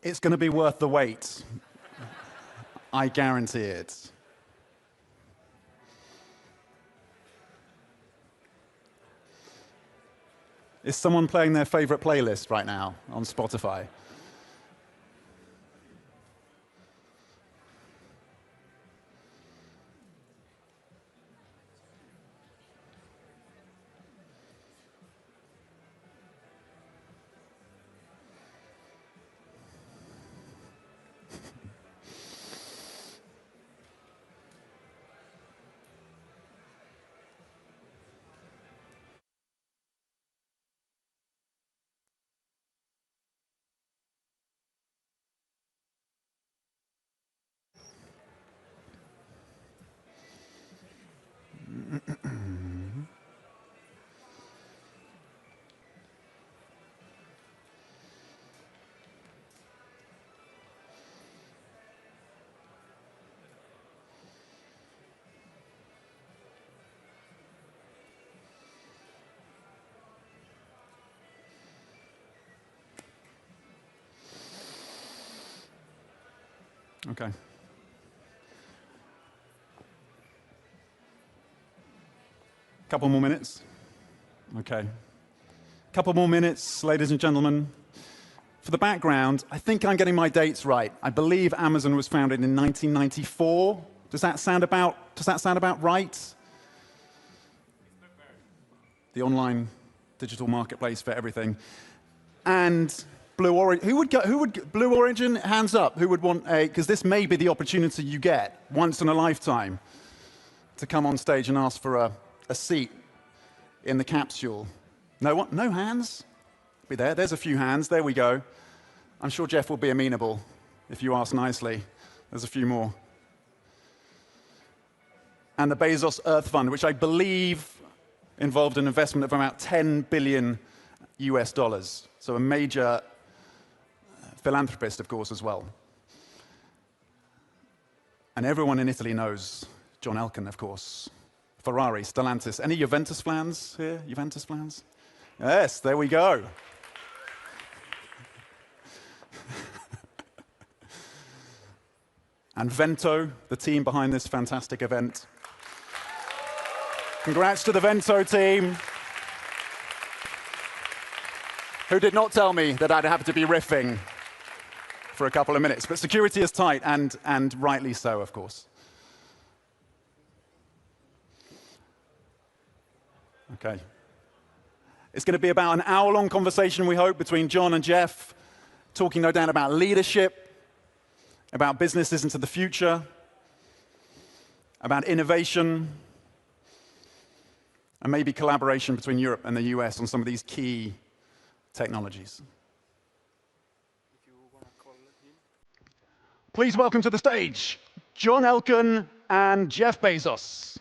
It's going to be worth the wait. I guarantee it. Is someone playing their favorite playlist right now on Spotify? Okay. Couple more minutes. Okay. Couple more minutes, ladies and gentlemen. For the background, I think I'm getting my dates right. I believe Amazon was founded in 1994. Does that sound about right? The online digital marketplace for everything. And Blue Origin, Blue Origin, hands up, who would want because this may be the opportunity you get once in a lifetime to come on stage and ask for a seat in the capsule. No one? No hands? Be there. There's a few hands. There we go. I'm sure Jeff will be amenable if you ask nicely. There's a few more. And the Bezos Earth Fund, which I believe involved an investment of about 10 billion US dollars. So a major philanthropist, of course, as well. And everyone in Italy knows John Elkann, of course. Ferrari, Stellantis. Any Juventus fans here? Juventus fans? Yes, there we go. And Vento, the team behind this fantastic event. Congrats to the Vento team, who did not tell me that I'd have to be riffing for a couple of minutes. But security is tight, and rightly so, of course. Okay. It's going to be about an hour-long conversation, we hope, between John and Jeff, talking no doubt about leadership, about businesses into the future, about innovation, and maybe collaboration between Europe and the US on some of these key technologies. Please welcome to the stage, John Elkann and Jeff Bezos.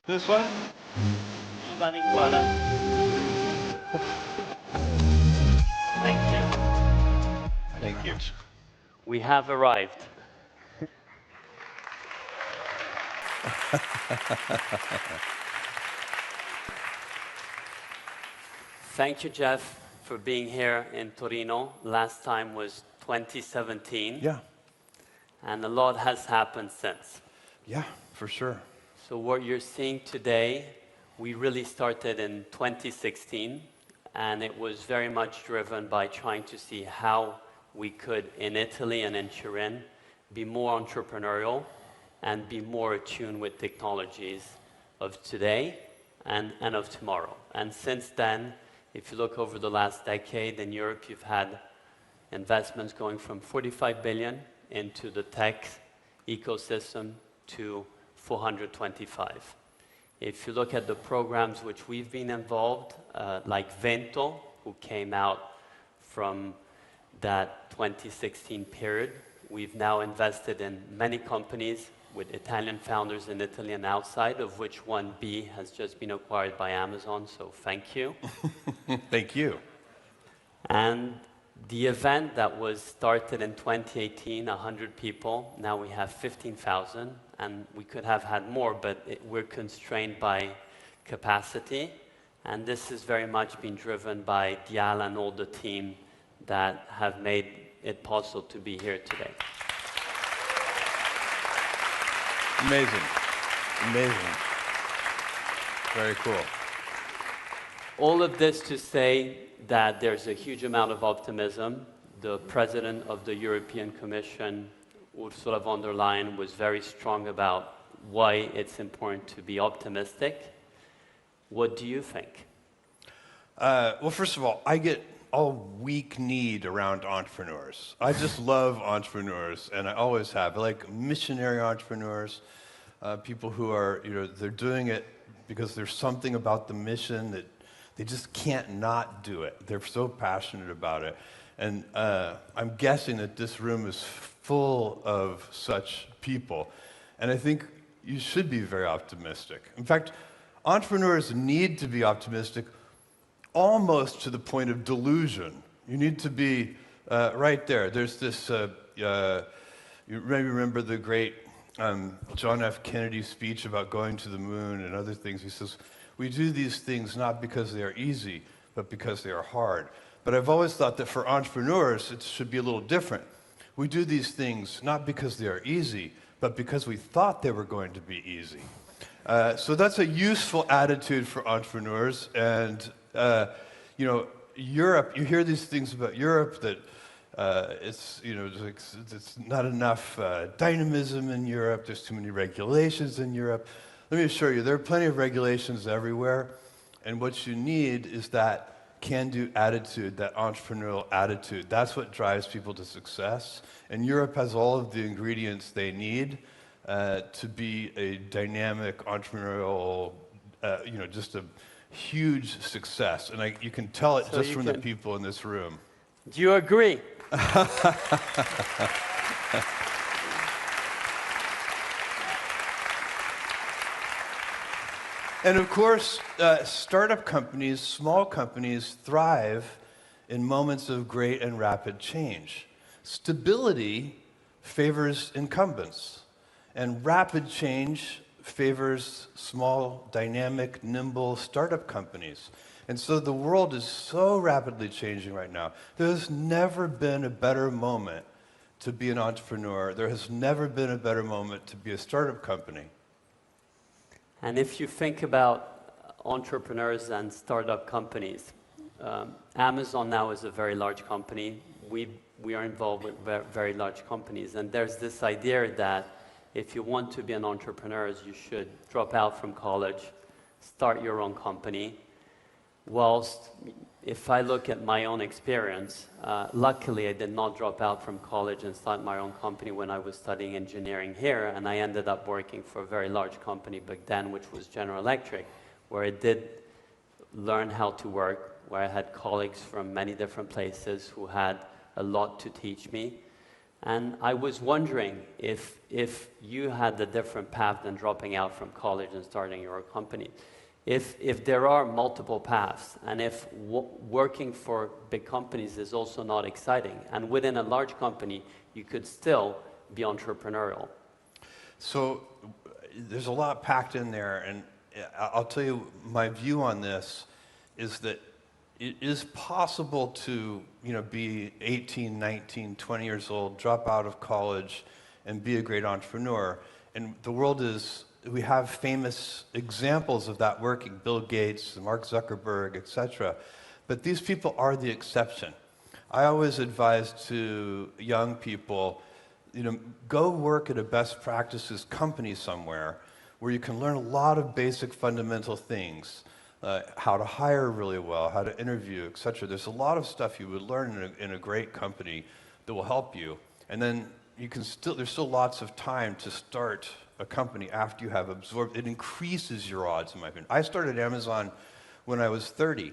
This one? Stunning product. Thank you. Thank you. We have arrived. Thank you, Jeff, for being here in Torino. Last time was 2017. Yeah. And a lot has happened since. Yeah, for sure. So what you're seeing today, we really started in 2016, and it was very much driven by trying to see how we could, in Italy and in Turin, be more entrepreneurial and be more attuned with technologies of today and of tomorrow. And since then, if you look over the last decade in Europe, you've had investments going from 45 billion into the tech ecosystem to 425. If you look at the programs which we've been involved, like Vento, who came out from that 2016 period, we've now invested in many companies with Italian founders in Italy and outside, of which one B has just been acquired by Amazon, so thank you. Thank you. And the event that was started in 2018, 100 people, now we have 15,000, and we could have had more, but we're constrained by capacity, and this has very much been driven by Dial and all the team that have made it possible to be here today. Amazing. Amazing. Very cool. All of this to say that there's a huge amount of optimism. The president of the European Commission, Ursula von der Leyen, was very strong about why it's important to be optimistic. What do you think? Well, first of all, I get a weak need around entrepreneurs. I just love entrepreneurs, and I always have. I like missionary entrepreneurs, people who are, they're doing it because there's something about the mission that they just can't not do it. They're so passionate about it. And I'm guessing that this room is full of such people. And I think you should be very optimistic. In fact, entrepreneurs need to be optimistic almost to the point of delusion. You need to be right there. There's this, you maybe remember the great John F. Kennedy speech about going to the moon and other things. He says, we do these things not because they are easy, but because they are hard. But I've always thought that for entrepreneurs, it should be a little different. We do these things not because they are easy, but because we thought they were going to be easy. So that's a useful attitude for entrepreneurs. And, Europe, you hear these things about Europe that it's not enough dynamism in Europe, there's too many regulations in Europe. Let me assure you, there are plenty of regulations everywhere, and what you need is that can-do attitude, that entrepreneurial attitude. That's what drives people to success, and Europe has all of the ingredients they need to be a dynamic, entrepreneurial, just a huge success, and you can tell it just from the people in this room. Do you agree? And of course, startup companies, small companies, thrive in moments of great and rapid change. Stability favors incumbents, and rapid change favors small, dynamic, nimble startup companies. And so the world is so rapidly changing right now. There's never been a better moment to be an entrepreneur. There has never been a better moment to be a startup company. And if you think about entrepreneurs and startup companies, Amazon now is a very large company. We are involved with very large companies, and there's this idea that if you want to be an entrepreneur, you should drop out from college, start your own company. Whilst if I look at my own experience, luckily I did not drop out from college and start my own company when I was studying engineering here, and I ended up working for a very large company back then, which was General Electric, where I did learn how to work, where I had colleagues from many different places who had a lot to teach me. And I was wondering if you had a different path than dropping out from college and starting your own company. If there are multiple paths, and if working for big companies is also not exciting, and within a large company, you could still be entrepreneurial. So there's a lot packed in there, and I'll tell you my view on this is that it is possible to be 18, 19, 20 years old, drop out of college, and be a great entrepreneur. And the world is, we have famous examples of that working, Bill Gates, Mark Zuckerberg, etc. But these people are the exception. I always advise to young people, go work at a best practices company somewhere where you can learn a lot of basic fundamental things, how to hire really well, how to interview, etc. There's a lot of stuff you would learn in a great company that will help you. And then there's still lots of time to start a company after you have absorbed. It increases your odds, in my opinion. I started Amazon when I was 30,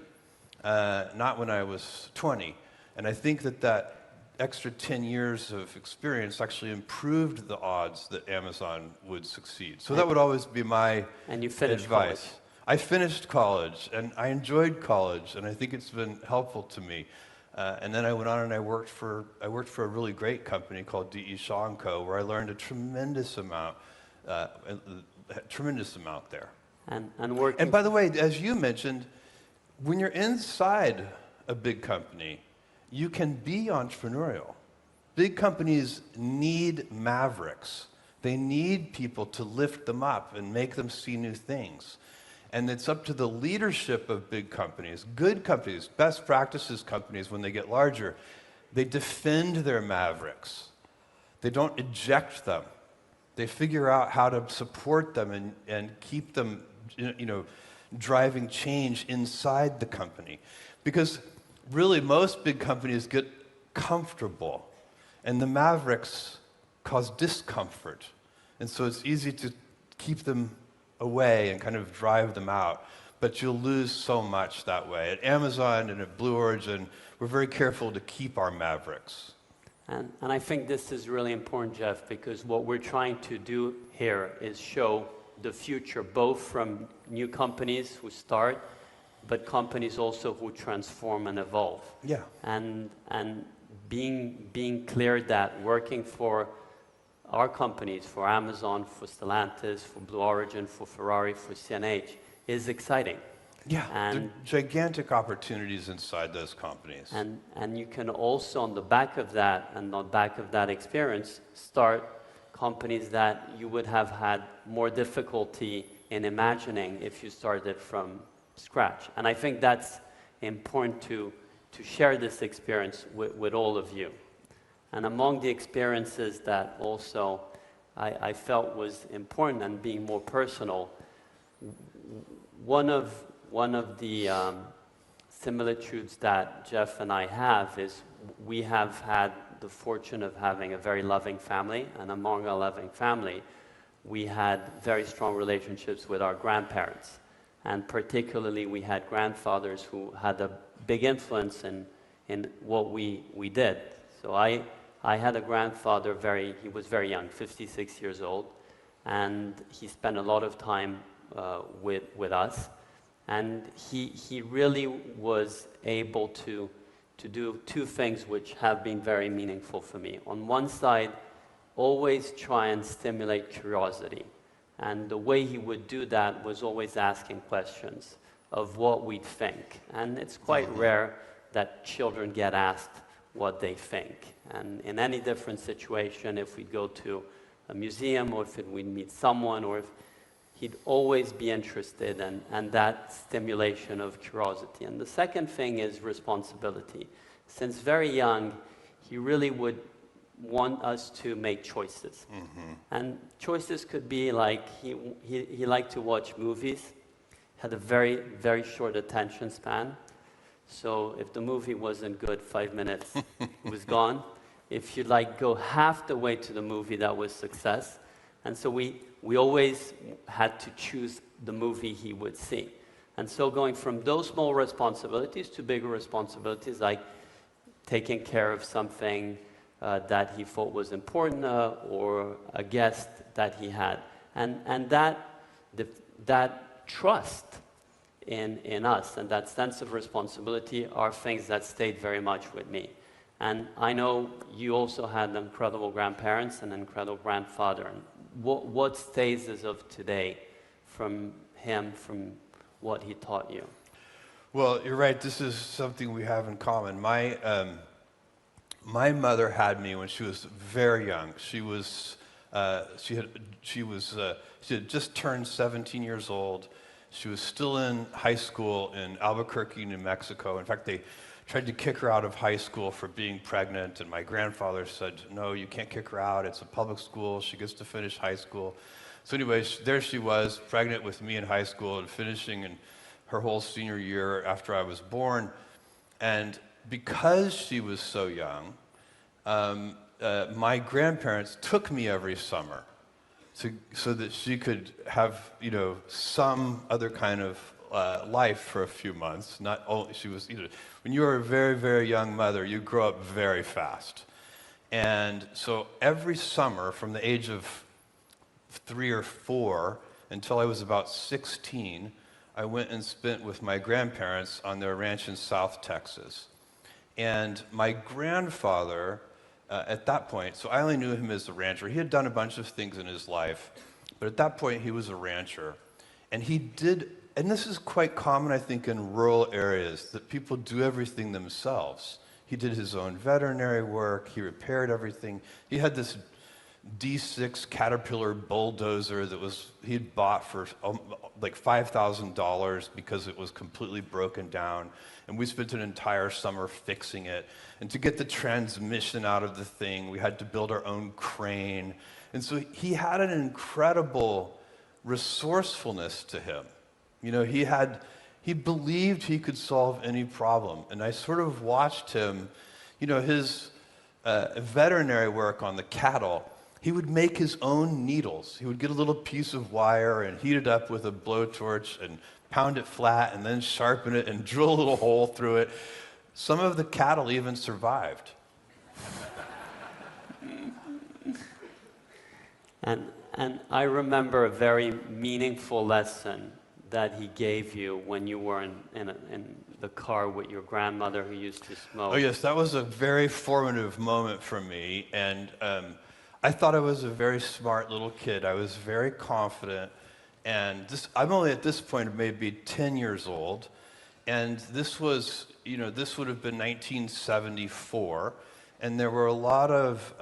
not when I was 20. And I think that extra 10 years of experience actually improved the odds that Amazon would succeed. So that would always be my And you finished advice. college. I finished college, and I enjoyed college, and I think it's been helpful to me. And then I went on and I worked for a really great company called D.E. Shaw & Co., where I learned a tremendous amount there. And working. And by the way, as you mentioned, when you're inside a big company, you can be entrepreneurial. Big companies need mavericks. They need people to lift them up and make them see new things. And it's up to the leadership of big companies, good companies, best practices companies, when they get larger, they defend their mavericks. They don't eject them. They figure out how to support them and keep them, driving change inside the company. Because really, most big companies get comfortable, and the mavericks cause discomfort. And so it's easy to keep them away and kind of drive them out. But you'll lose so much that way. At Amazon and at Blue Origin, we're very careful to keep our mavericks. And I think this is really important, Jeff, because what we're trying to do here is show the future, both from new companies who start, but companies also who transform and evolve. Yeah. And being clear that working for our companies, for Amazon, for Stellantis, for Blue Origin, for Ferrari, for CNH, is exciting. Yeah, And there are gigantic opportunities inside those companies. And you can also, on the back of that, and on the back of that experience, start companies that you would have had more difficulty in imagining if you started from scratch. And I think that's important to share this experience with all of you. And among the experiences that also I felt was important and being more personal, one of the similitudes that Jeff and I have is we have had the fortune of having a very loving family, and among our loving family, we had very strong relationships with our grandparents. And particularly, we had grandfathers who had a big influence in what we did. So I had a grandfather, he was very young, 56 years old, and he spent a lot of time with us. And he really was able to do two things which have been very meaningful for me. On one side, always try and stimulate curiosity. And the way he would do that was always asking questions of what we'd think. And it's quite rare that children get asked what they think. And in any different situation, if we go to a museum or if we'd meet someone, or if he'd always be interested and that stimulation of curiosity. And the second thing is responsibility. Since very young, he really would want us to make choices. Mm-hmm. And choices could be like, he liked to watch movies, had a very, very short attention span. So if the movie wasn't good, 5 minutes, it was gone. If you go half the way to the movie, that was success. And so we always had to choose the movie he would see. And so going from those small responsibilities to bigger responsibilities, like taking care of something that he thought was important, or a guest that he had. And that trust in us and that sense of responsibility are things that stayed very much with me. And I know you also had incredible grandparents and an incredible grandfather. And what stays as of today from him, from what he taught you? Well, you're right. This is something we have in common. My mother had me when she was very young. She had just turned 17 years old. She was still in high school in Albuquerque, New Mexico. In fact, they tried to kick her out of high school for being pregnant, and my grandfather said, no, you can't kick her out. It's a public school. She gets to finish high school. So anyways, there she was, pregnant with me in high school and finishing in her whole senior year after I was born. And because she was so young, my grandparents took me every summer so that she could have, some other kind of life for a few months. Not only she was, when you are a very, very young mother, you grow up very fast. And so every summer, from the age of 3 or 4 until I was about 16, I went and spent with my grandparents on their ranch in South Texas. And my grandfather, at that point, so I only knew him as a rancher. He had done a bunch of things in his life, but at that point he was a rancher. And he did, and this is quite common, I think, in rural areas, that people do everything themselves. He did his own veterinary work, he repaired everything. He had this D6 Caterpillar bulldozer that he'd bought for like $5,000 because it was completely broken down. And we spent an entire summer fixing it. And to get the transmission out of the thing, we had to build our own crane. And so he had an incredible resourcefulness to him. He believed he could solve any problem. And I sort of watched him, his veterinary work on the cattle. He would make his own needles. He would get a little piece of wire and heat it up with a blowtorch and pound it flat and then sharpen it and drill a little hole through it. Some of the cattle even survived. And I remember a very meaningful lesson that he gave you when you were in the car with your grandmother who used to smoke. Oh yes, that was a very formative moment for me. And I thought I was a very smart little kid. I was very confident. And I'm only at this point maybe 10 years old. And this was, this would have been 1974. And there were a lot of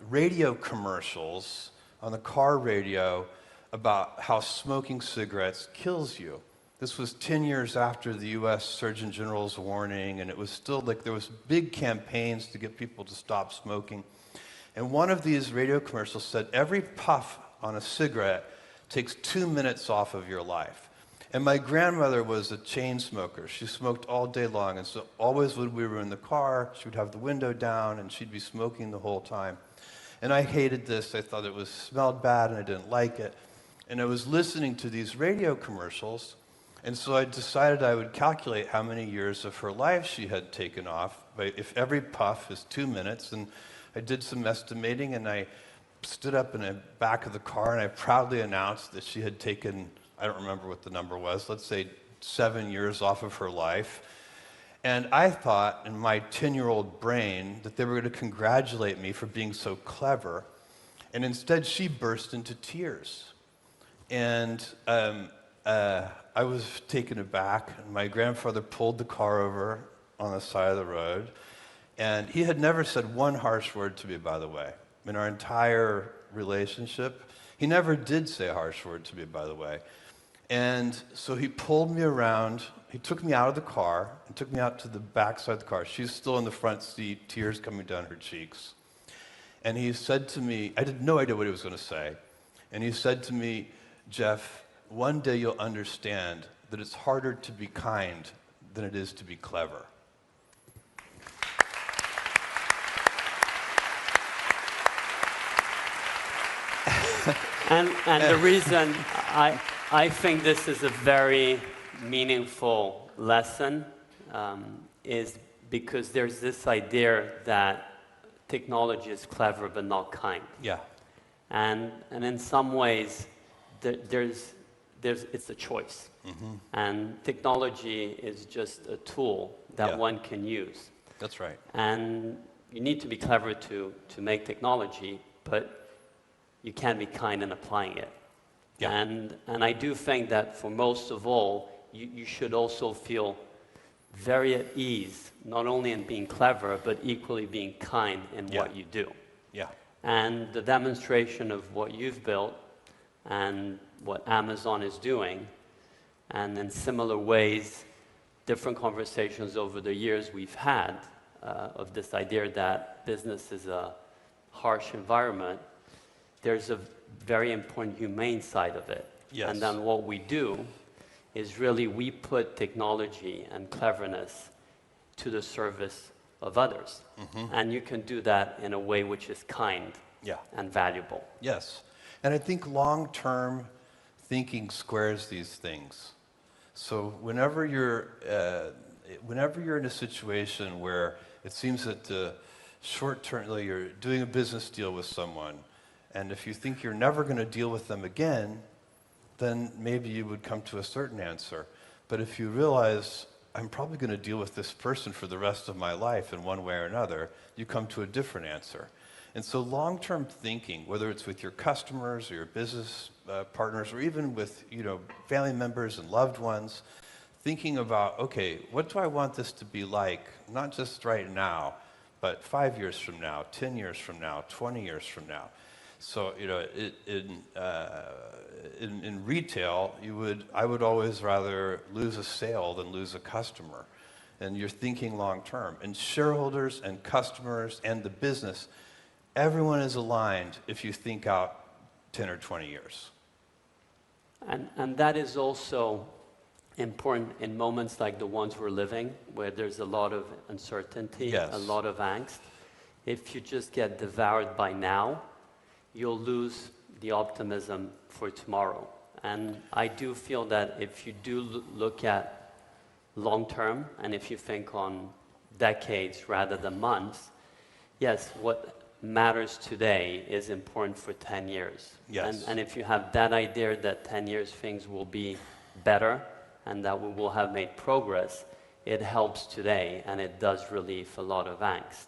radio commercials on the car radio about how smoking cigarettes kills you. This was 10 years after the US Surgeon General's warning, and it was still like there was big campaigns to get people to stop smoking. And one of these radio commercials said, every puff on a cigarette takes 2 minutes off of your life. And my grandmother was a chain smoker. She smoked all day long, and so always when we were in the car, she would have the window down, and she'd be smoking the whole time. And I hated this. I thought it smelled bad, and I didn't like it. And I was listening to these radio commercials, and so I decided I would calculate how many years of her life she had taken off. If every puff is 2 minutes, and I did some estimating, and I stood up in the back of the car, and I proudly announced that she had taken, I don't remember what the number was, let's say 7 years off of her life. And I thought in my 10-year-old brain that they were going to congratulate me for being so clever, and instead she burst into tears. And I was taken aback, and my grandfather pulled the car over on the side of the road, and he had never said one harsh word to me, by the way. In our entire relationship, he never did say a harsh word to me, by the way. And so he pulled me around, he took me out of the car, and took me out to the back side of the car. She's still in the front seat, tears coming down her cheeks. And he said to me, I had no idea what he was going to say, and he said to me, Jeff, one day you'll understand that it's harder to be kind than it is to be clever. And the reason I think this is a very meaningful lesson is because there's this idea that technology is clever but not kind. Yeah. And in some ways, it's a choice. Mm-hmm. And technology is just a tool that one can use. That's right. And you need to be clever to make technology, but you can be kind in applying it. Yeah. And I do think that for most of all, you should also feel very at ease, not only in being clever, but equally being kind in what you do. Yeah. And the demonstration of what you've built and what Amazon is doing, and in similar ways, different conversations over the years we've had of this idea that business is a harsh environment, there's a very important humane side of it. Yes. And then what we do is really we put technology and cleverness to the service of others. And you can do that in a way which is kind Yeah. and valuable. Yes. And I think long-term thinking squares these things. So whenever you're in a situation where it seems that short-term, you're doing a business deal with someone, and if you think you're never going to deal with them again, then maybe you would come to a certain answer. But if you realize, I'm probably going to deal with this person for the rest of my life in one way or another, you come to a different answer. And so long-term thinking, whether it's with your customers or your business partners, or even with family members and loved ones, thinking about, okay, what do I want this to be like, not just right now, but 5 years from now, 10 years from now, 20 years from now. So in retail, I would always rather lose a sale than lose a customer. And you're thinking long-term. And shareholders and customers and the business, everyone is aligned if you think out 10 or 20 years. And that is also important in moments like the ones we're living, where there's a lot of uncertainty, Yes. a lot of angst. If you just get devoured by now, you'll lose the optimism for tomorrow. And I do feel that if you do look at long term, and if you think on decades rather than months, yes, what matters today is important for 10 years. Yes. And if you have that idea that 10 years things will be better and that we will have made progress, it helps today and it does relieve a lot of angst.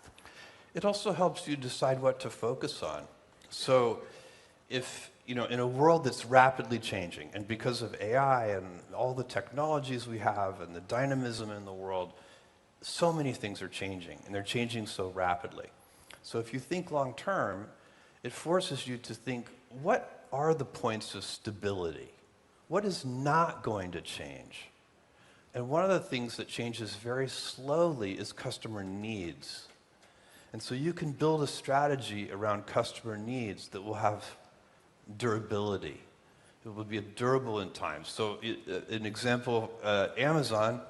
It also helps you decide what to focus on. So if, in a world that's rapidly changing, and because of AI and all the technologies we have and the dynamism in the world, so many things are changing, and they're changing so rapidly. So if you think long term, it forces you to think, what are the points of stability? What is not going to change? And one of the things that changes very slowly is customer needs. And so you can build a strategy around customer needs that will have durability. It will be durable in time. So an example, Amazon,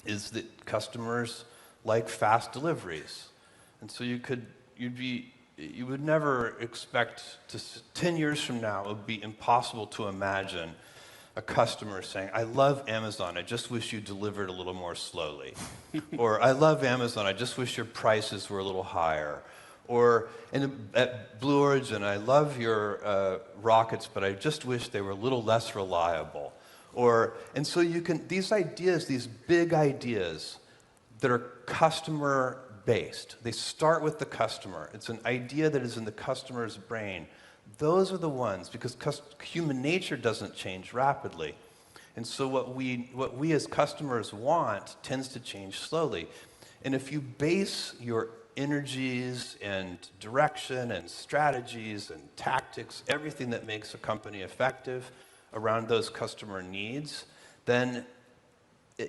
is that customers like fast deliveries. And so you would never expect 10 years from now, it would be impossible to imagine a customer saying, I love Amazon, I just wish you delivered a little more slowly. Or, I love Amazon, I just wish your prices were a little higher. Or, at Blue Origin, I love your rockets, but I just wish they were a little less reliable. And so these ideas, these big ideas that are customer-based, they start with the customer. It's an idea that is in the customer's brain. Those are the ones, because human nature doesn't change rapidly. And so what we as customers want tends to change slowly. And if you base your energies and direction and strategies and tactics, everything that makes a company effective around those customer needs, then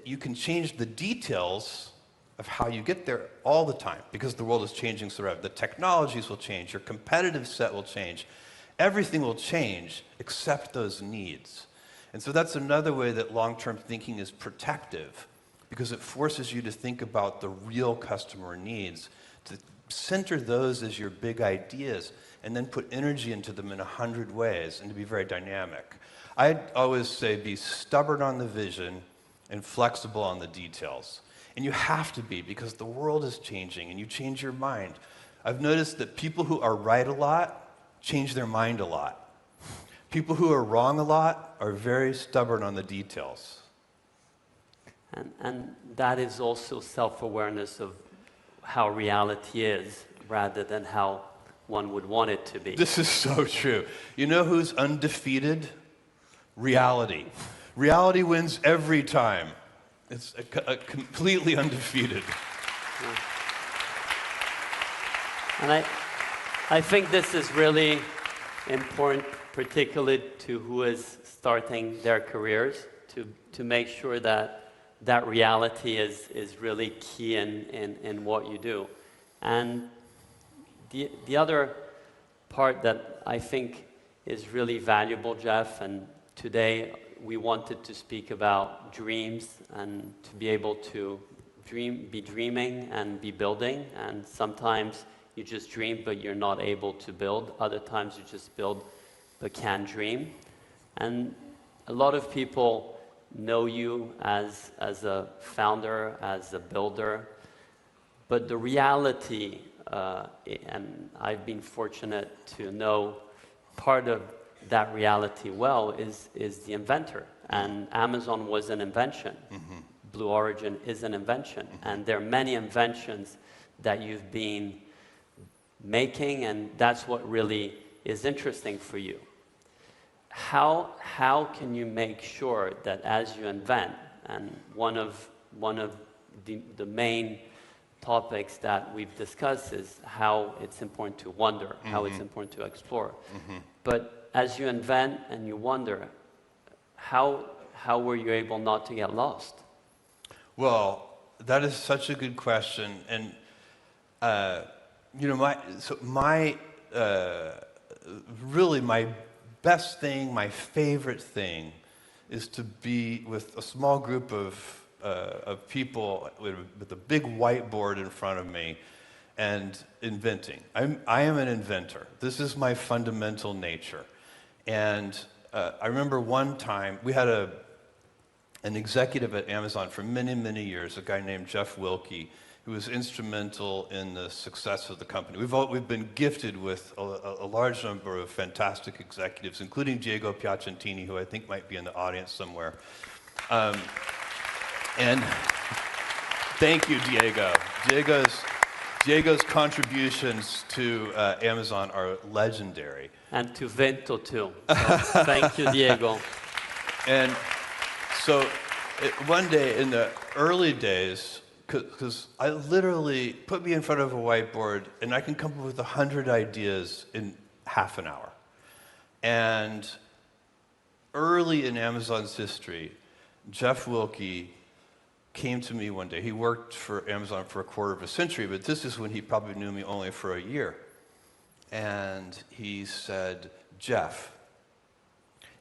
you can change the details of how you get there all the time, because the world is changing so rapidly. The technologies will change, your competitive set will change. Everything will change except those needs. And so that's another way that long-term thinking is protective, because it forces you to think about the real customer needs, to center those as your big ideas, and then put energy into them in 100 ways, and to be very dynamic. I'd always say be stubborn on the vision and flexible on the details. And you have to be, because the world is changing, and you change your mind. I've noticed that people who are right a lot change their mind a lot. People who are wrong a lot are very stubborn on the details. And that is also self-awareness of how reality is, rather than how one would want it to be. This is so true. You know who's undefeated? Reality. Reality wins every time. It's completely undefeated. Yeah. And I think this is really important, particularly to who is starting their careers, to make sure that reality is really key in what you do. And the other part that I think is really valuable, Jeff, and today we wanted to speak about dreams and to be able to be dreaming and be building, and sometimes you just dream but you're not able to build. Other times you just build but can't dream. And a lot of people know you as a founder, as a builder, but the reality, and I've been fortunate to know part of that reality well, is the inventor. And Amazon was an invention. Mm-hmm. Blue Origin is an invention. Mm-hmm. And there are many inventions that you've been making, and that's what really is interesting for you. How can you make sure that as you invent, and one of the main topics that we've discussed is how it's important to wonder, mm-hmm. how it's important to explore. Mm-hmm. But as you invent and you wonder, how were you able not to get lost? Well, that is such a good question, and you know, really my best thing, my favorite thing, is to be with a small group of people with a big whiteboard in front of me and inventing. I am an inventor. This is my fundamental nature. And I remember one time, we had an executive at Amazon for many, many years, a guy named Jeff Wilke, who was instrumental in the success of the company. We've been gifted with a large number of fantastic executives, including Diego Piacentini, who I think might be in the audience somewhere. And thank you, Diego. Diego's contributions to Amazon are legendary. And to Vento too. So thank you, Diego. And so one day in the early days, because I literally put me in front of a whiteboard and I can come up with 100 ideas in half an hour. And early in Amazon's history, Jeff Wilke came to me one day. He worked for Amazon for a quarter of a century, but this is when he probably knew me only for a year. And he said, "Jeff,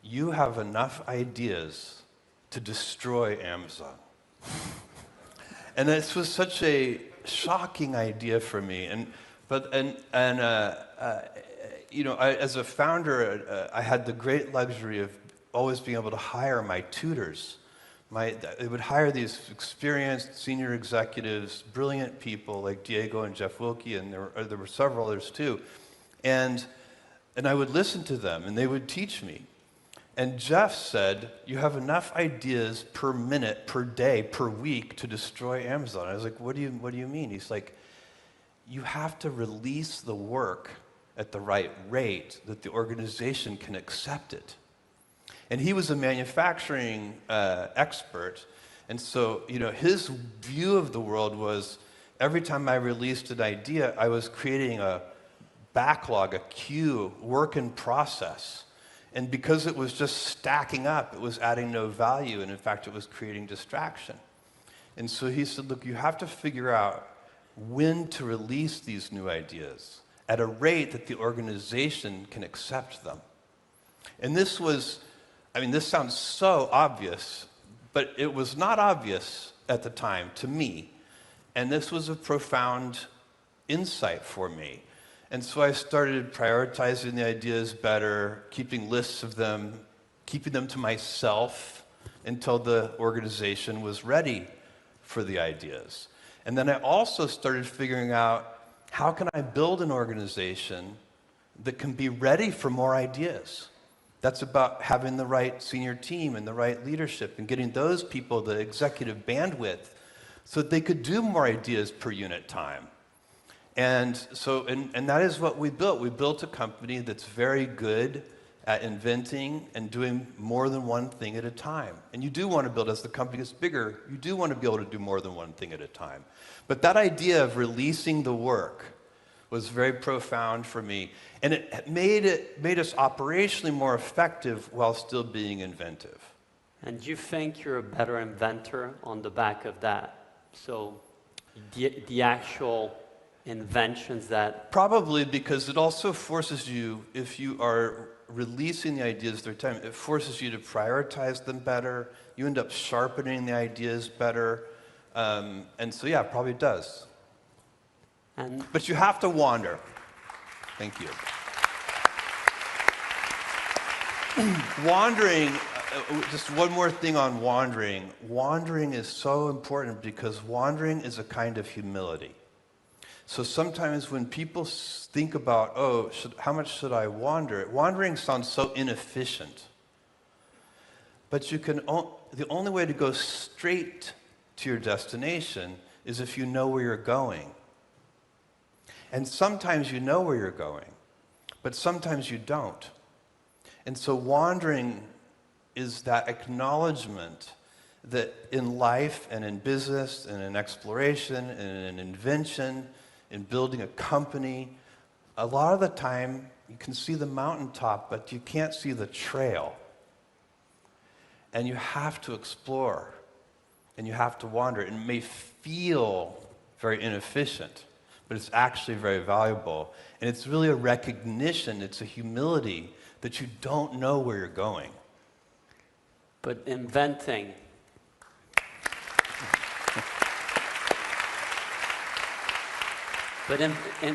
you have enough ideas to destroy Amazon." And this was such a shocking idea for me. You know, as a founder, I had the great luxury of always being able to hire my tutors. They would hire these experienced senior executives, brilliant people like Diego and Jeff Wilke, and there were several others too. And I would listen to them, and they would teach me. And Jeff said, "You have enough ideas per minute, per day, per week to destroy Amazon." I was like, what do you mean? He's like, "You have to release the work at the right rate that the organization can accept it." And he was a manufacturing expert, and so you know his view of the world was every time I released an idea, I was creating a backlog, a queue, work in process. And because it was just stacking up, it was adding no value, and in fact, it was creating distraction. And so he said, "Look, you have to figure out when to release these new ideas at a rate that the organization can accept them." And this was, I mean, this sounds so obvious, but it was not obvious at the time to me. And this was a profound insight for me. And so I started prioritizing the ideas better, keeping lists of them, keeping them to myself until the organization was ready for the ideas. And then I also started figuring out, how can I build an organization that can be ready for more ideas? That's about having the right senior team and the right leadership and getting those people the executive bandwidth so that they could do more ideas per unit time. And so, and that is what we built. We built a company that's very good at inventing and doing more than one thing at a time. And you do want to build, as the company gets bigger, you do want to be able to do more than one thing at a time. But that idea of releasing the work was very profound for me. And it made us operationally more effective while still being inventive. And do you think you're a better inventor on the back of that? So the actual inventions that... Probably, because it also forces you, if you are releasing the ideas at their time, it forces you to prioritize them better. You end up sharpening the ideas better. And so, yeah, it probably does. And But you have to wander. Thank you. Wandering, just one more thing on wandering. Wandering is so important because wandering is a kind of humility. So sometimes when people think about, oh, how much should I wander? Wandering sounds so inefficient. But you can, the only way to go straight to your destination is if you know where you're going. And sometimes you know where you're going, but sometimes you don't. And so wandering is that acknowledgement that in life and in business and in exploration and in invention, in building a company, a lot of the time you can see the mountaintop, but you can't see the trail. And you have to explore, and you have to wander. It may feel very inefficient, but it's actually very valuable. And it's really a recognition, it's a humility that you don't know where you're going. but inventing. But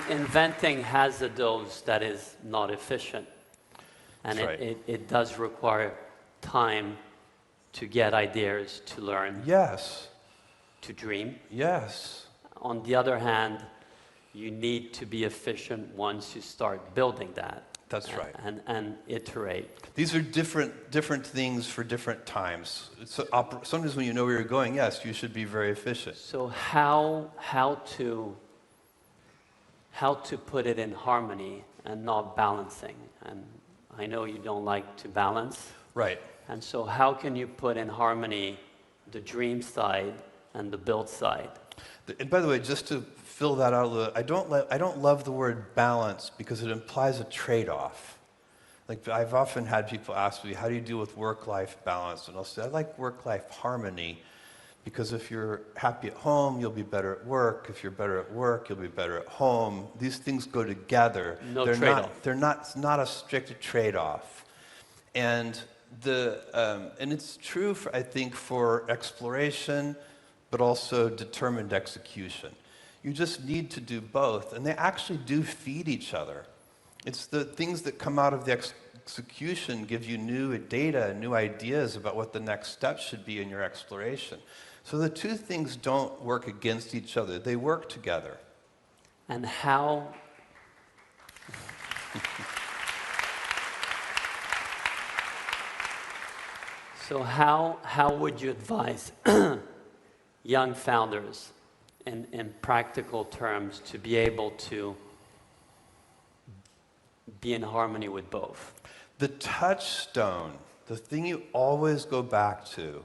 inventing has a dose that is not efficient. And That's right. it does require time to get ideas, to learn, Yes, to dream. yes. On the other hand, you need to be efficient once you start building that. That's right. And iterate. These are different things for different times. Sometimes when you know where you're going, yes, you should be very efficient. So how to put it in harmony and not balancing? And I know you don't like to balance. Right. And so how can you put in harmony the dream side and the build side? And by the way, just to fill that out a little, I don't love the word balance because it implies a trade-off. Like I've often had people ask me, how do you deal with work-life balance? And I'll say, I like work-life harmony because if you're happy at home, you'll be better at work. If you're better at work, you'll be better at home. These things go together. No trade-off. It's not a strict trade-off. And it's true, I think, for exploration, but also determined execution. You just need to do both, and they actually do feed each other. It's the things that come out of the execution give you new data and new ideas about what the next step should be in your exploration. So the two things don't work against each other, they work together. And how... So how would you advise young founders in practical terms to be able to be in harmony with both? The touchstone, the thing you always go back to,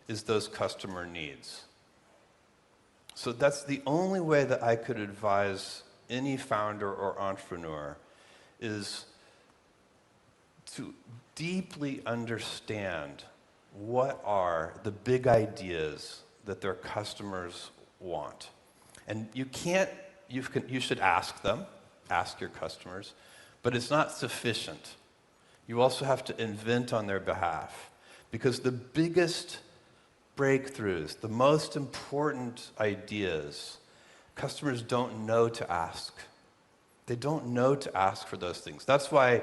is those customer needs. So that's the only way that I could advise any founder or entrepreneur is to deeply understand what are the big ideas that their customers want. And you should ask them, ask your customers, but it's not sufficient. You also have to invent on their behalf. Because the biggest breakthroughs, the most important ideas, customers don't know to ask. They don't know to ask for those things. That's why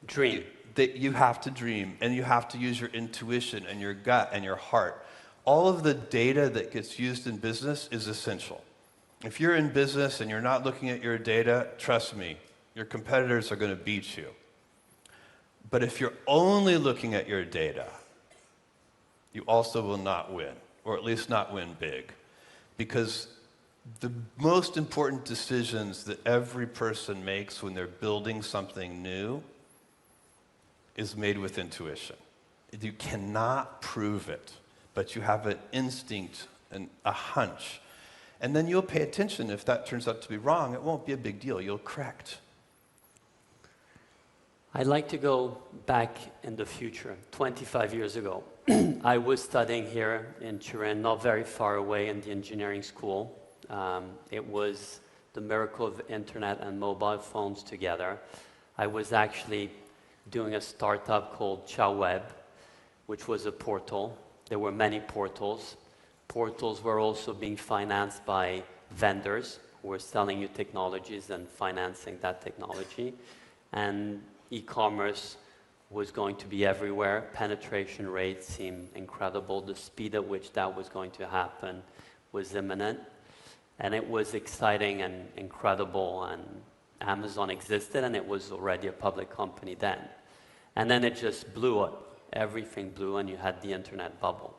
Dream. you have to dream, and you have to use your intuition and your gut and your heart. All of the data that gets used in business is essential. If you're in business and you're not looking at your data, trust me, your competitors are going to beat you. But if you're only looking at your data, you also will not win, or at least not win big. Because the most important decisions that every person makes when they're building something new is made with intuition. You cannot prove it, but you have an instinct and a hunch. And then you'll pay attention. If that turns out to be wrong, it won't be a big deal. You'll correct. I'd like to go back in the future, 25 years ago. I was studying here in Turin, not very far away in the engineering school. It was the miracle of internet and mobile phones together. I was actually doing a startup called Showbiz, which was a portal. There were many portals. Portals were also being financed by vendors who were selling you technologies and financing that technology. And e-commerce was going to be everywhere. Penetration rates seemed incredible. The speed at which that was going to happen was imminent. And it was exciting and incredible, and Amazon existed, and it was already a public company then. And then it just blew up. Everything blew, and you had the internet bubble.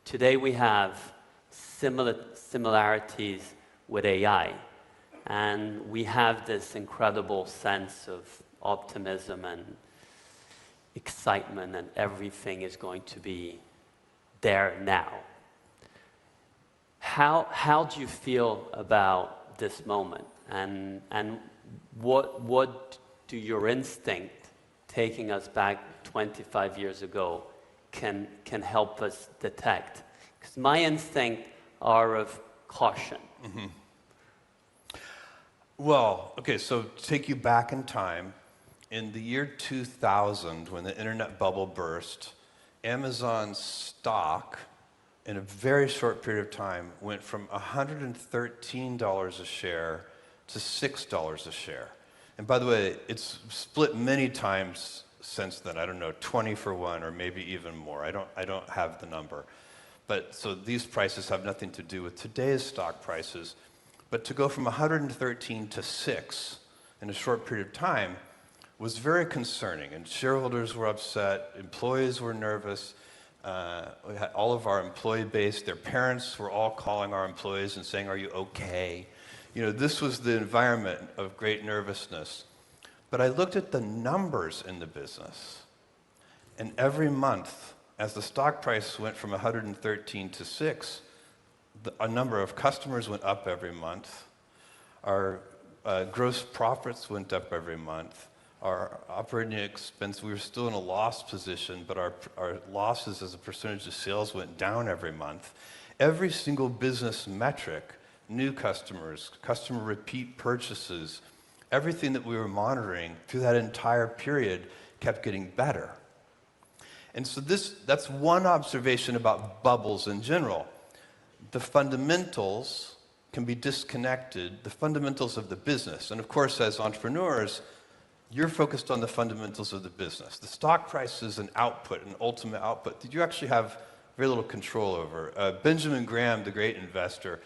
Today we have similarities with AI, and we have this incredible sense of optimism and excitement, and everything is going to be there now. How do you feel about this moment, and what do your instinct, taking us back 25 years ago, can help us detect? Because my instincts are of caution. Mm-hmm. Well, okay, so to take you back in time, in the year 2000, when the internet bubble burst, Amazon's stock, in a very short period of time, went from $113 a share to $6 a share. And by the way, it's split many times since then. I don't know, 20 for 1 or maybe even more. I don't have the number. But so these prices have nothing to do with today's stock prices. But to go from 113 to 6 in a short period of time was very concerning. And shareholders were upset, employees were nervous. We had all of our employee base, their parents were all calling our employees and saying, "Are you okay?" You know, this was the environment of great nervousness. But I looked at the numbers in the business, and every month, as the stock price went from 113 to 6, a number of customers went up every month. Our gross profits went up every month. Our operating expense, we were still in a loss position, but our losses as a percentage of sales went down every month. Every single business metric, new customers, customer repeat purchases, everything that we were monitoring through that entire period kept getting better. And so that's one observation about bubbles in general. The fundamentals can be disconnected, the fundamentals of the business. And of course, as entrepreneurs, you're focused on the fundamentals of the business. The stock price is an output, an ultimate output that you actually have very little control over. Benjamin Graham, the great investor,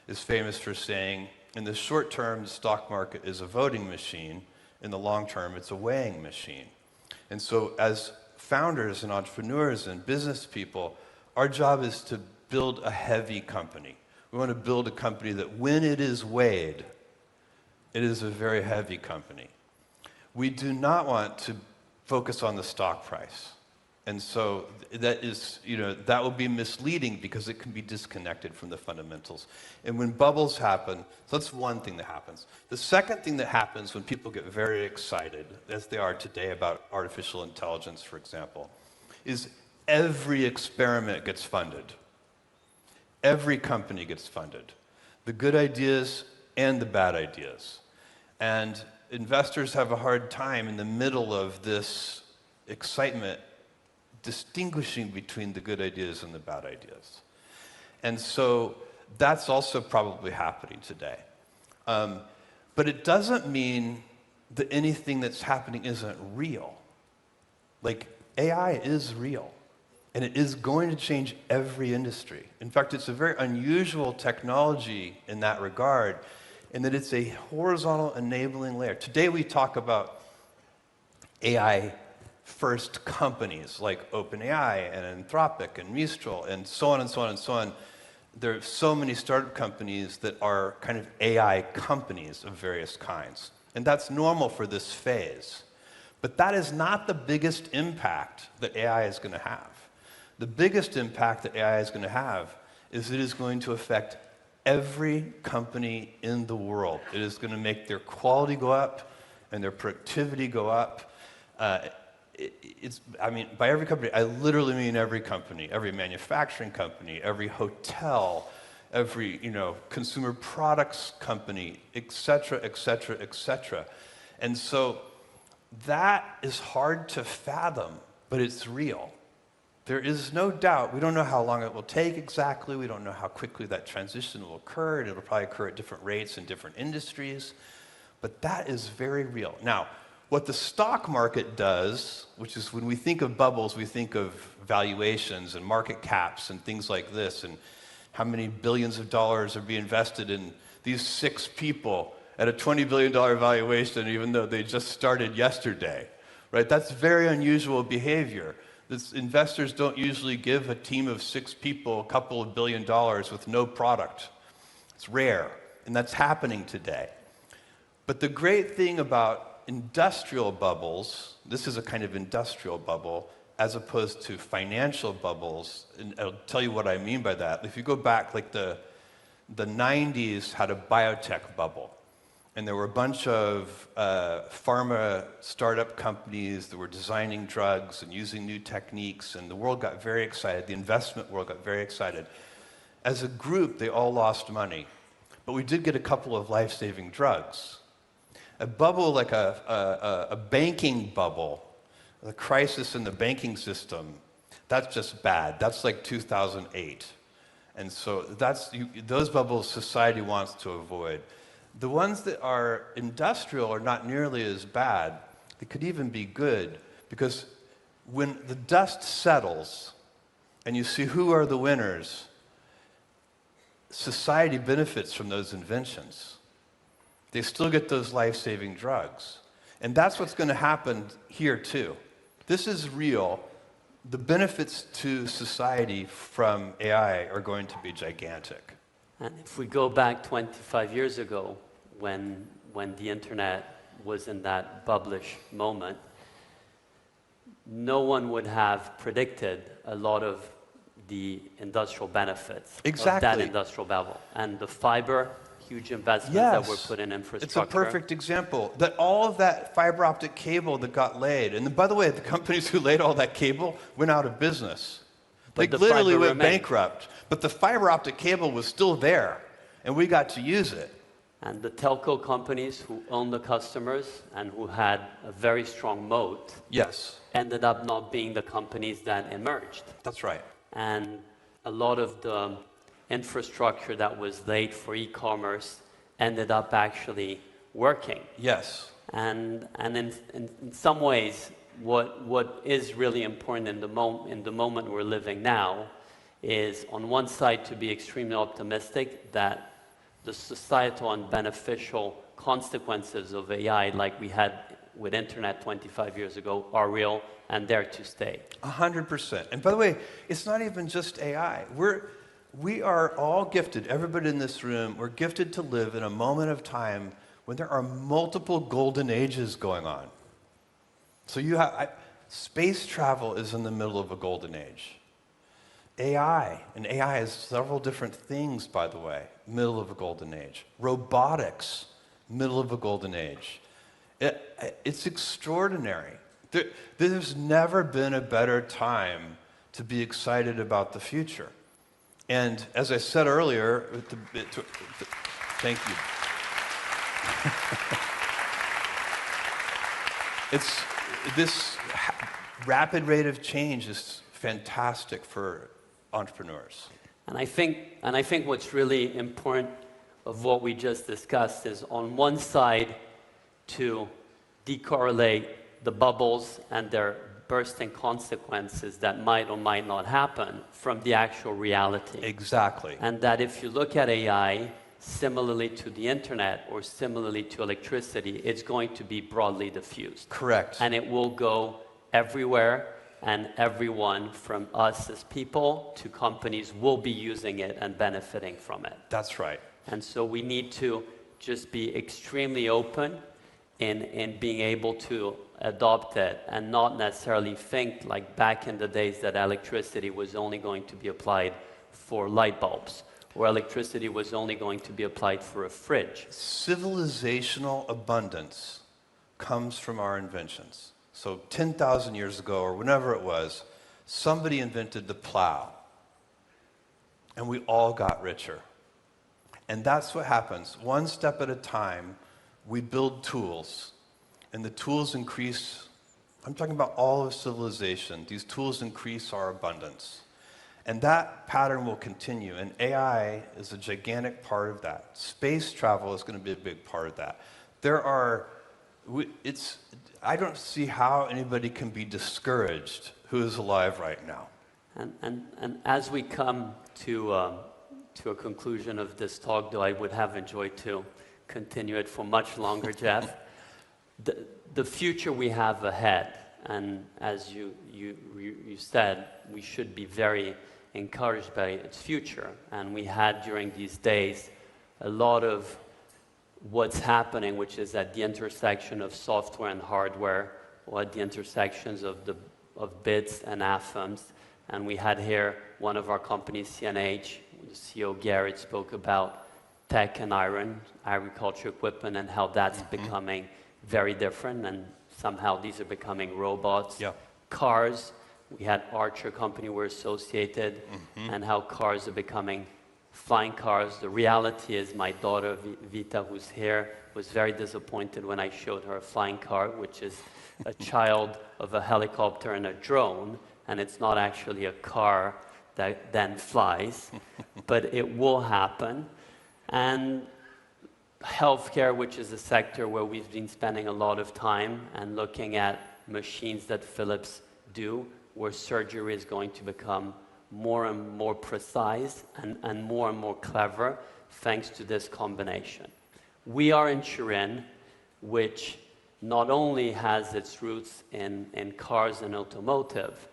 is famous for saying, in the short term, the stock market is a voting machine. In the long term, it's a weighing machine. And so as founders and entrepreneurs and business people, our job is to build a heavy company. We want to build a company that when it is weighed, it is a very heavy company. We do not want to focus on the stock price. And so that is, that will be misleading because it can be disconnected from the fundamentals. And when bubbles happen, so that's one thing that happens. The second thing that happens when people get very excited, as they are today about artificial intelligence, for example, is every experiment gets funded. Every company gets funded. The good ideas and the bad ideas. And investors have a hard time in the middle of this excitement distinguishing between the good ideas and the bad ideas. And so that's also probably happening today. But it doesn't mean that anything that's happening isn't real. Like, AI is real, and it is going to change every industry. In fact, it's a very unusual technology in that regard, in that it's a horizontal enabling layer. Today we talk about AI-first companies like OpenAI and Anthropic and Mistral and so on and so on and so on. There are so many startup companies that are kind of AI companies of various kinds. And that's normal for this phase. But that is not the biggest impact that AI is going to have. The biggest impact that AI is going to have is it is going to affect every company in the world. It is going to make their quality go up and their productivity go up. By every company, I literally mean every company, every manufacturing company, every hotel, every consumer products company, et cetera, et cetera, et cetera. And so that is hard to fathom, but it's real. There is no doubt, we don't know how long it will take exactly, we don't know how quickly that transition will occur, and it'll probably occur at different rates in different industries, but that is very real. Now, what the stock market does, which is when we think of bubbles, we think of valuations and market caps and things like this, and how many billions of dollars are being invested in these 6 people at a $20 billion valuation, even though they just started yesterday, right? That's very unusual behavior. Investors don't usually give a team of 6 people a couple of $1 billion with no product. It's rare, and that's happening today. But the great thing about industrial bubbles, this is a kind of industrial bubble, as opposed to financial bubbles, and I'll tell you what I mean by that. If you go back, like the 90s had a biotech bubble. And there were a bunch of pharma startup companies that were designing drugs and using new techniques, and the world got very excited. The investment world got very excited. As a group, they all lost money. But we did get a couple of life-saving drugs. A bubble like a banking bubble, the crisis in the banking system, that's just bad. That's like 2008. And so those bubbles society wants to avoid. The ones that are industrial are not nearly as bad. They could even be good, because when the dust settles and you see who are the winners, society benefits from those inventions. They still get those life-saving drugs. And that's what's going to happen here too. This is real. The benefits to society from AI are going to be gigantic. And if we go back 25 years ago, when the internet was in that bubblish moment, no one would have predicted a lot of the industrial benefits of that industrial bubble. And the fiber, huge investments that were put in infrastructure. It's a perfect example. That all of that fiber optic cable that got laid, and by the way, the companies who laid all that cable went out of business. They literally went bankrupt. But the fiber optic cable was still there, and we got to use it. And the telco companies who owned the customers and who had a very strong moat ended up not being the companies that emerged. That's right. And a lot of the infrastructure that was laid for e-commerce ended up actually working. Yes. And in some ways, what is really important in the moment we're living now is, on one side, to be extremely optimistic that the societal and beneficial consequences of AI, like we had with internet 25 years ago, are real and there to stay. 100%. And by the way, it's not even just AI. We are all gifted, everybody in this room, we're gifted to live in a moment of time when there are multiple golden ages going on. So space travel is in the middle of a golden age. AI is several different things, by the way, middle of a golden age. Robotics, middle of a golden age. It's extraordinary. There's never been a better time to be excited about the future. And as I said earlier, thank you. This rapid rate of change is fantastic for entrepreneurs. And I think what's really important of what we just discussed is, on one side, to decorrelate the bubbles and their bursting consequences that might or might not happen from the actual reality. Exactly. And that if you look at AI, similarly to the internet or similarly to electricity, it's going to be broadly diffused. Correct. And it will go everywhere, and everyone, from us as people to companies, will be using it and benefiting from it. That's right. And so we need to just be extremely open in being able to adopt it, and not necessarily think like back in the days that electricity was only going to be applied for light bulbs, or electricity was only going to be applied for a fridge. Civilizational abundance comes from our inventions. So 10,000 years ago, or whenever it was, somebody invented the plow, and we all got richer. And that's what happens. One step at a time, we build tools, and the tools increase I'm talking about all of civilization. These tools increase our abundance. And that pattern will continue, and AI is a gigantic part of that. Space travel is going to be a big part of that. I don't see how anybody can be discouraged who is alive right now. And as we come to a conclusion of this talk, though I would have enjoyed to continue it for much longer, Jeff, the future we have ahead, and as you said, we should be very encouraged by its future. And we had during these days a lot of what's happening, which is at the intersection of software and hardware, or at the intersections of bits and atoms. And we had here one of our companies, CNH, the CEO Garrett spoke about tech and iron, agriculture equipment, and how that's becoming very different, and somehow these are becoming robots. Yeah. Cars, we had Archer company we're associated, and how cars are becoming flying cars. The reality is my daughter, Vita, who's here, was very disappointed when I showed her a flying car, which is a child of a helicopter and a drone, and it's not actually a car that then flies, but it will happen. And healthcare, which is a sector where we've been spending a lot of time and looking at machines that Philips do, where surgery is going to become more and more precise and more clever thanks to this combination. We are in Turin, which not only has its roots in cars and automotive,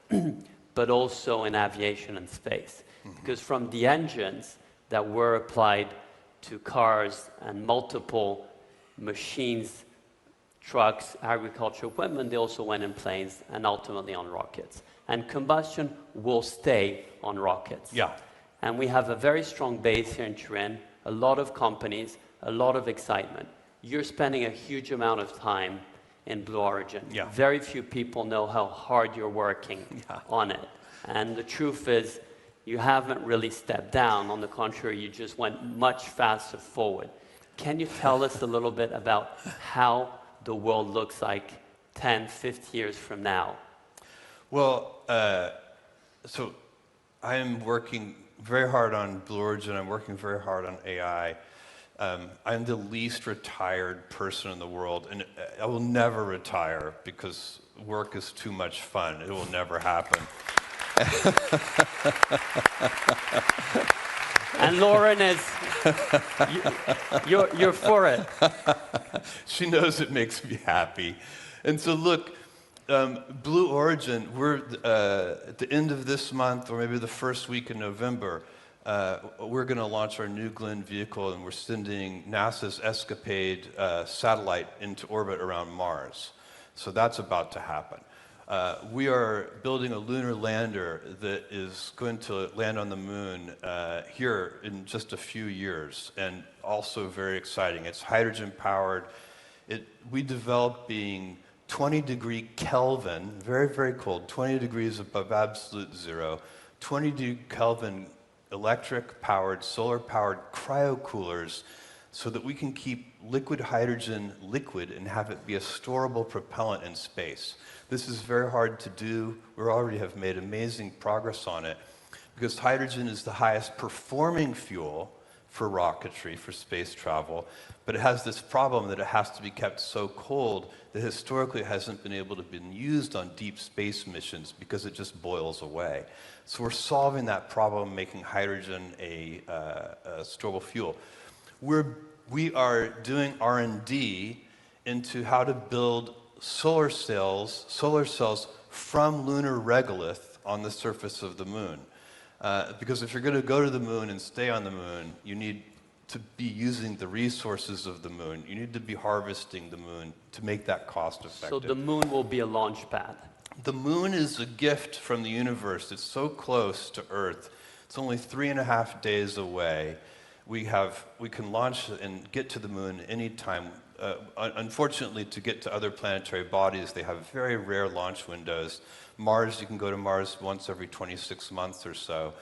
but also in aviation and space. Because from the engines that were applied to cars and multiple machines, trucks, agricultural equipment, they also went in planes and ultimately on rockets. And combustion will stay on rockets. Yeah. And we have a very strong base here in Turin, a lot of companies, a lot of excitement. You're spending a huge amount of time in Blue Origin. Yeah. Very few people know how hard you're working on it. And the truth is, you haven't really stepped down. On the contrary, you just went much faster forward. Can you tell us a little bit about how the world looks like 10, 50 years from now? Well, so I am working very hard on Blue Origin. I'm working very hard on AI. I'm the least retired person in the world, and I will never retire because work is too much fun. It will never happen. And Lauren is, you're for it. She knows it makes me happy. And so look, Blue Origin, we're at the end of this month, or maybe the first week in November, we're going to launch our New Glenn vehicle, and we're sending NASA's Escapade satellite into orbit around Mars. So that's about to happen. We are building a lunar lander that is going to land on the moon here in just a few years, and also very exciting. It's hydrogen powered. We developed being 20-degree Kelvin, very, very cold, 20 degrees above absolute zero, 20-degree Kelvin electric-powered, solar-powered cryocoolers, so that we can keep liquid hydrogen liquid and have it be a storable propellant in space. This is very hard to do. We already have made amazing progress on it, because hydrogen is the highest performing fuel for rocketry, for space travel, but it has this problem that it has to be kept so cold that historically it hasn't been able to be used on deep space missions because it just boils away. So we're solving that problem, making hydrogen a storable fuel. We are doing R&D into how to build solar cells from lunar regolith on the surface of the moon. Because if you're going to go to the moon and stay on the moon, you need to be using the resources of the moon. You need to be harvesting the moon to make that cost effective. So the moon will be a launch pad. The moon is a gift from the universe. It's so close to Earth. It's only 3.5 days away. We can launch and get to the moon anytime. Unfortunately, to get to other planetary bodies, they have very rare launch windows. Mars, you can go to Mars once every 26 months or so.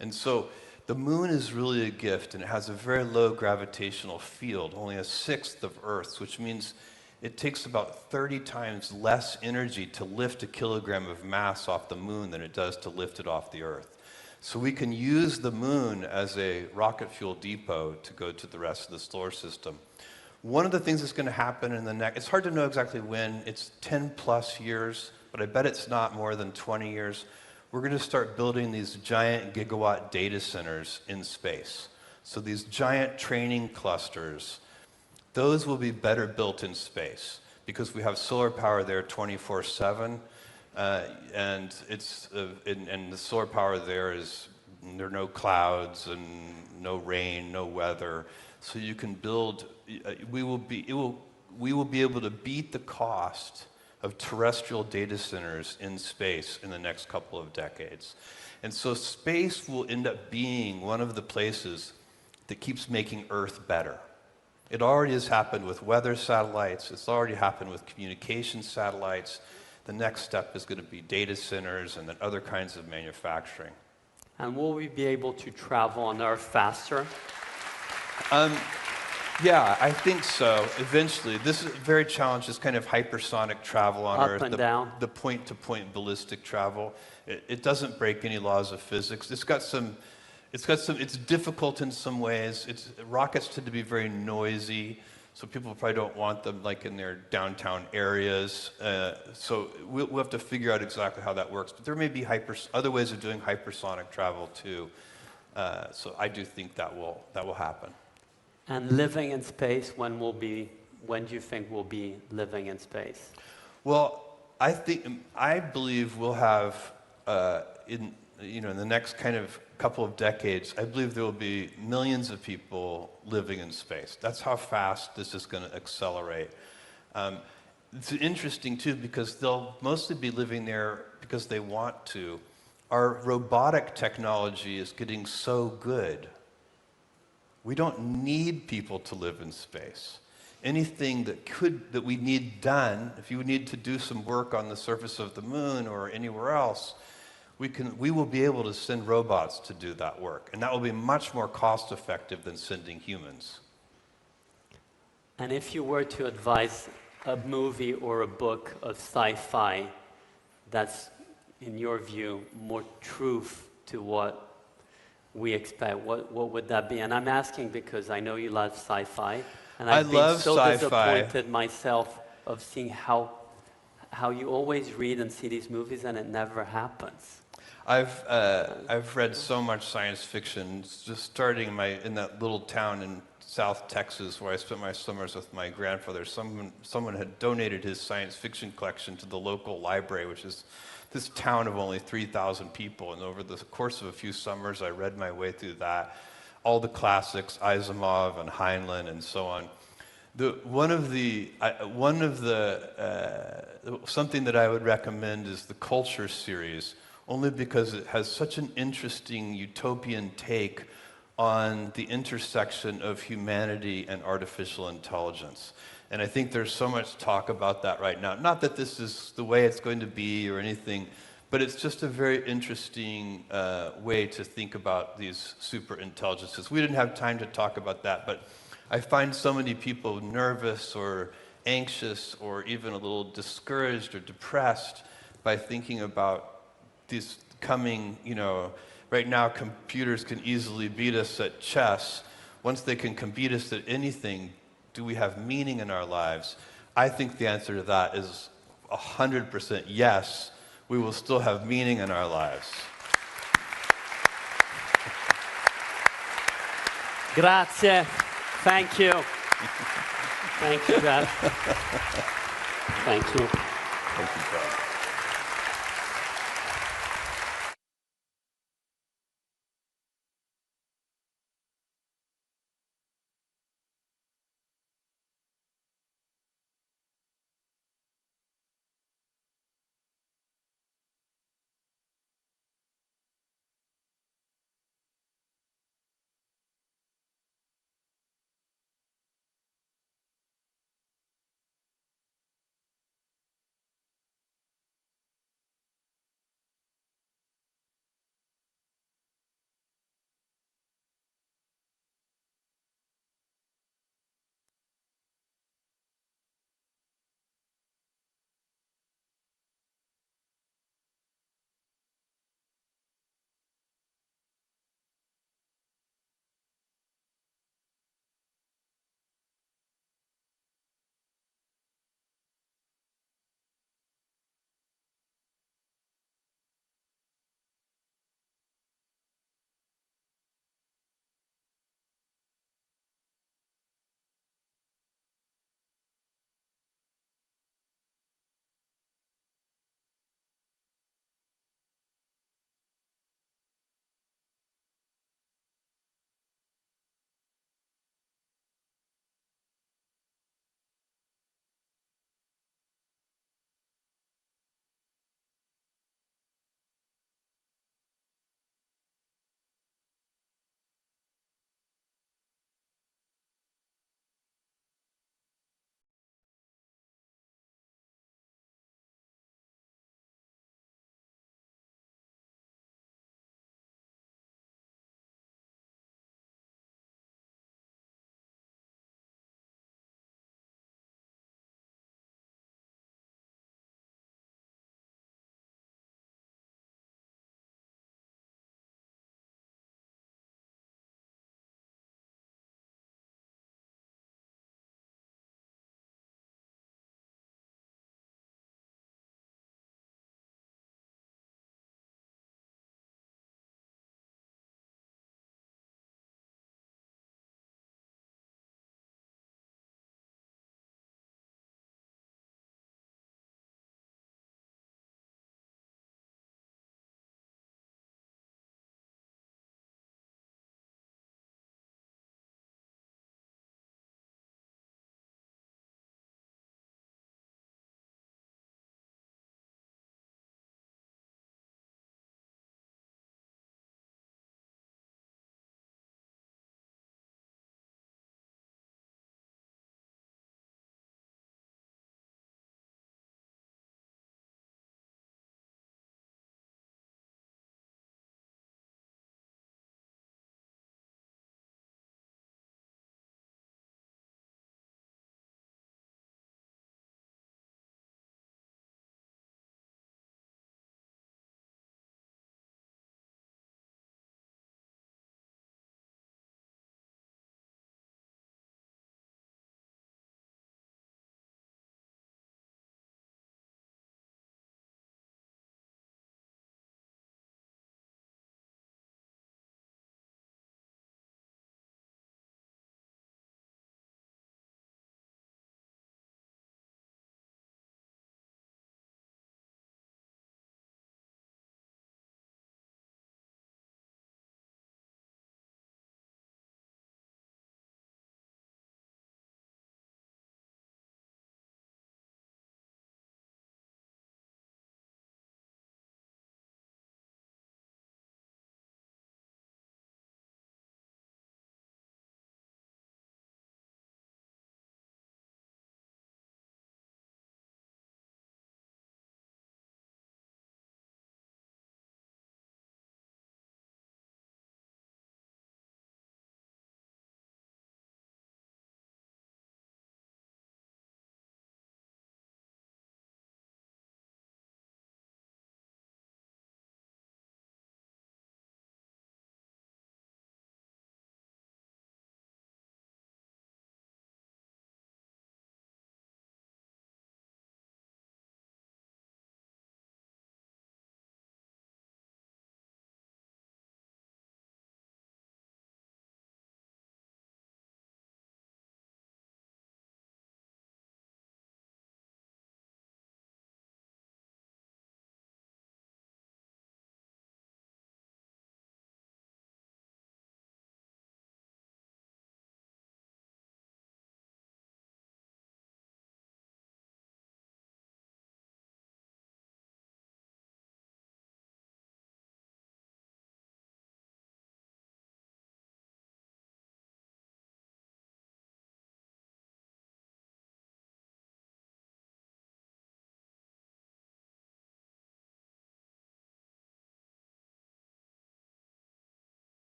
And so the moon is really a gift, and it has a very low gravitational field, only 1/6 of Earth's, which means it takes about 30 times less energy to lift a kilogram of mass off the moon than it does to lift it off the Earth. So we can use the moon as a rocket fuel depot to go to the rest of the solar system. One of the things that's going to happen in the next, it's hard to know exactly when, it's 10 plus years, but I bet it's not more than 20 years. We're going to start building these giant gigawatt data centers in space. So these giant training clusters, those will be better built in space because we have solar power there 24/7, and the solar power there are no clouds and no rain, no weather. So you can build. We will be able to beat the cost of terrestrial data centers in space in the next couple of decades. And so space will end up being one of the places that keeps making Earth better. It already has happened with weather satellites. It's already happened with communication satellites. The next step is going to be data centers and then other kinds of manufacturing. And will we be able to travel on Earth faster? Yeah, I think so. Eventually, this is very challenging. This kind of hypersonic travel on Earth, Up and down. The point-to-point ballistic travel. It doesn't break any laws of physics. It's difficult in some ways. Rockets tend to be very noisy, so people probably don't want them like in their downtown areas. So we'll have to figure out exactly how that works. But there may be other ways of doing hypersonic travel too. So I do think that will happen. And living in space, when do you think we'll be living in space? Well, I believe we'll have in the next kind of couple of decades, I believe there will be millions of people living in space. That's how fast this is going to accelerate. It's interesting too because they'll mostly be living there because they want to. Our robotic technology is getting so good. We don't need people to live in space. Anything that we need done, if you need to do some work on the surface of the moon or anywhere else, we will be able to send robots to do that work. And that will be much more cost effective than sending humans. And if you were to advise a movie or a book of sci-fi that's, in your view, more truth to what we expect, what would that be? And I'm asking because I know you love sci-fi, and I've been so disappointed myself of seeing how you always read and see these movies and it never happens. I've read so much science fiction, just starting in that little town in South Texas where I spent my summers with my grandfather. Someone had donated his science fiction collection to the local library, which is this town of only 3,000 people. And over the course of a few summers, I read my way through that, all the classics, Asimov and Heinlein and so on. Something that I would recommend is the Culture series, only because it has such an interesting utopian take on the intersection of humanity and artificial intelligence. And I think there's so much talk about that right now. Not that this is the way it's going to be or anything, but it's just a very interesting way to think about these super intelligences. We didn't have time to talk about that, but I find so many people nervous or anxious or even a little discouraged or depressed by thinking about these coming, right now computers can easily beat us at chess. Once they can beat us at anything, do we have meaning in our lives? I think the answer to that is 100% yes. We will still have meaning in our lives. Grazie. Thank you. Thank you, Brad. Thank you. Thank you, Brad.